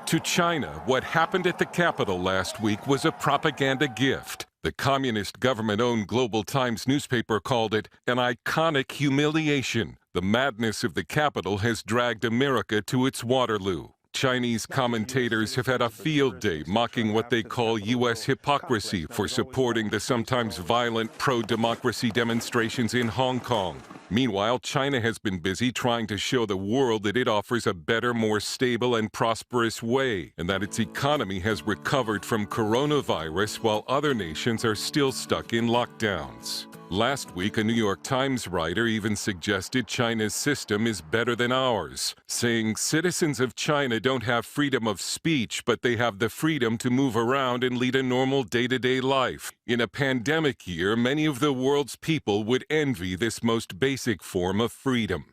To China, what happened at the Capitol last week was a propaganda gift. The communist government-owned Global Times newspaper called it an iconic humiliation. The madness of the Capitol has dragged America to its Waterloo. Chinese commentators have had a field day mocking what they call U.S. hypocrisy for supporting the sometimes violent pro-democracy demonstrations in Hong Kong. Meanwhile, China has been busy trying to show the world that it offers a better, more stable and prosperous way, and that its economy has recovered from coronavirus while other nations are still stuck in lockdowns. Last week, a New York Times writer even suggested China's system is better than ours, saying citizens of China don't have freedom of speech, but they have the freedom to move around and lead a normal day-to-day life. In a pandemic year, many of the world's people would envy this most basic form of freedom.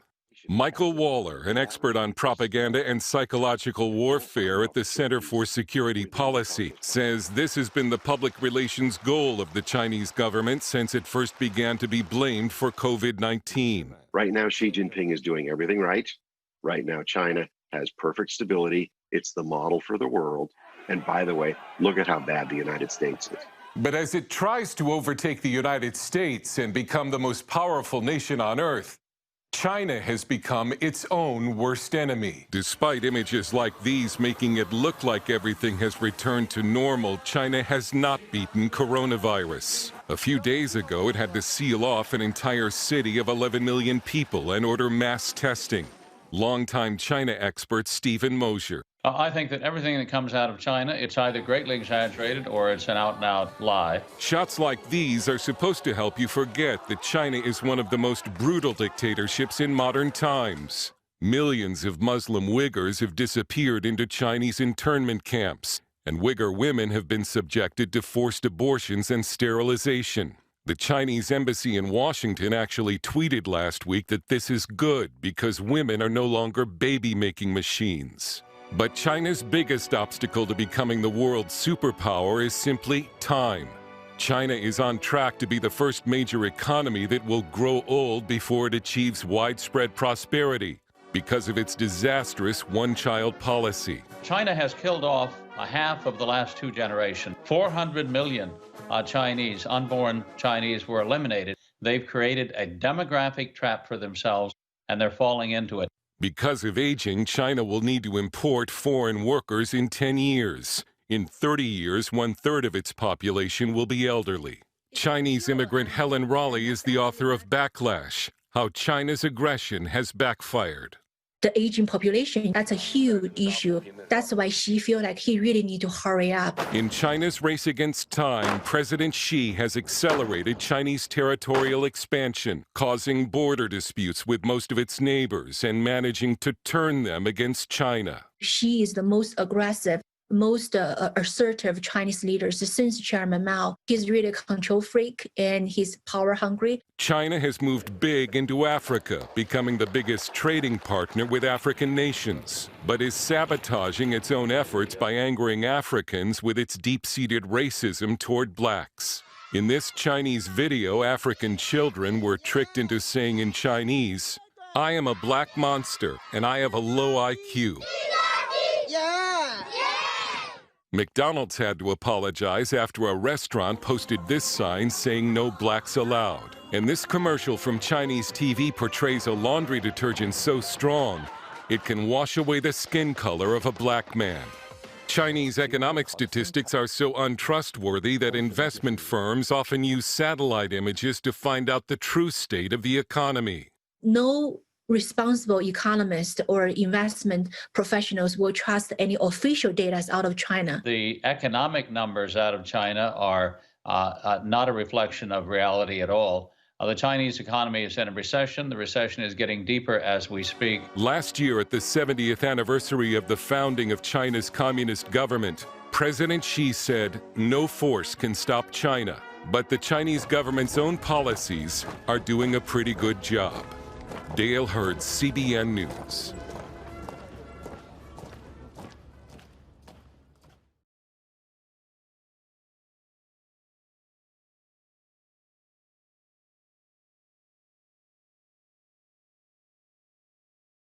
Michael Waller, an expert on propaganda and psychological warfare at the Center for Security Policy, says this has been the public relations goal of the Chinese government since it first began to be blamed for COVID-19. Right now, Xi Jinping is doing everything right. Right now, China has perfect stability. It's the model for the world. And by the way, look at how bad the United States is. But as it tries to overtake the United States and become the most powerful nation on earth, China has become its own worst enemy. Despite images like these making it look like everything has returned to normal, China has not beaten coronavirus. A few days ago, it had to seal off an entire city of 11 million people and order mass testing. Longtime China expert Stephen Mosier. I think that everything that comes out of China, it's either greatly exaggerated or it's an out-and-out lie. Shots like these are supposed to help you forget that China is one of the most brutal dictatorships in modern times. Millions of Muslim Uyghurs have disappeared into Chinese internment camps, and Uyghur women have been subjected to forced abortions and sterilization. The Chinese embassy in Washington actually tweeted last week that this is good because women are no longer baby-making machines. But China's biggest obstacle to becoming the world's superpower is simply time. China is on track to be the first major economy that will grow old before it achieves widespread prosperity because of its disastrous one-child policy. China has killed off a half of the last two generations. 400 million Chinese, unborn Chinese, were eliminated. They've created a demographic trap for themselves, and they're falling into it. Because of aging, China will need to import foreign workers in 10 years. In 30 years, 1/3 of its population will be elderly. Chinese immigrant Helen Raleigh is the author of Backlash: How China's Aggression Has Backfired. The aging population, that's a huge issue. That's why Xi feels like he really needs to hurry up. In China's race against time, President Xi has accelerated Chinese territorial expansion, causing border disputes with most of its neighbors and managing to turn them against China. Xi is the most aggressive, most assertive Chinese leaders since Chairman Mao. He's really a control freak and he's power hungry. China has moved big into Africa, becoming the biggest trading partner with African nations, but is sabotaging its own efforts by angering Africans with its deep-seated racism toward blacks. In this Chinese video, African children were tricked into saying in Chinese, "I am a black monster and I have a low IQ." McDonald's had to apologize after a restaurant posted this sign saying no blacks allowed. And this commercial from Chinese TV portrays a laundry detergent so strong, it can wash away the skin color of a black man. Chinese economic statistics are so untrustworthy that investment firms often use satellite images to find out the true state of the economy. No responsible economist or investment professionals will trust any official data out of China. The economic numbers out of China are not a reflection of reality at all. The Chinese economy is in a recession. The recession is getting deeper as we speak. Last year, at the 70th anniversary of the founding of China's communist government, President Xi said, "No force can stop China." But the Chinese government's own policies are doing a pretty good job. Dale Hurd, CBN News.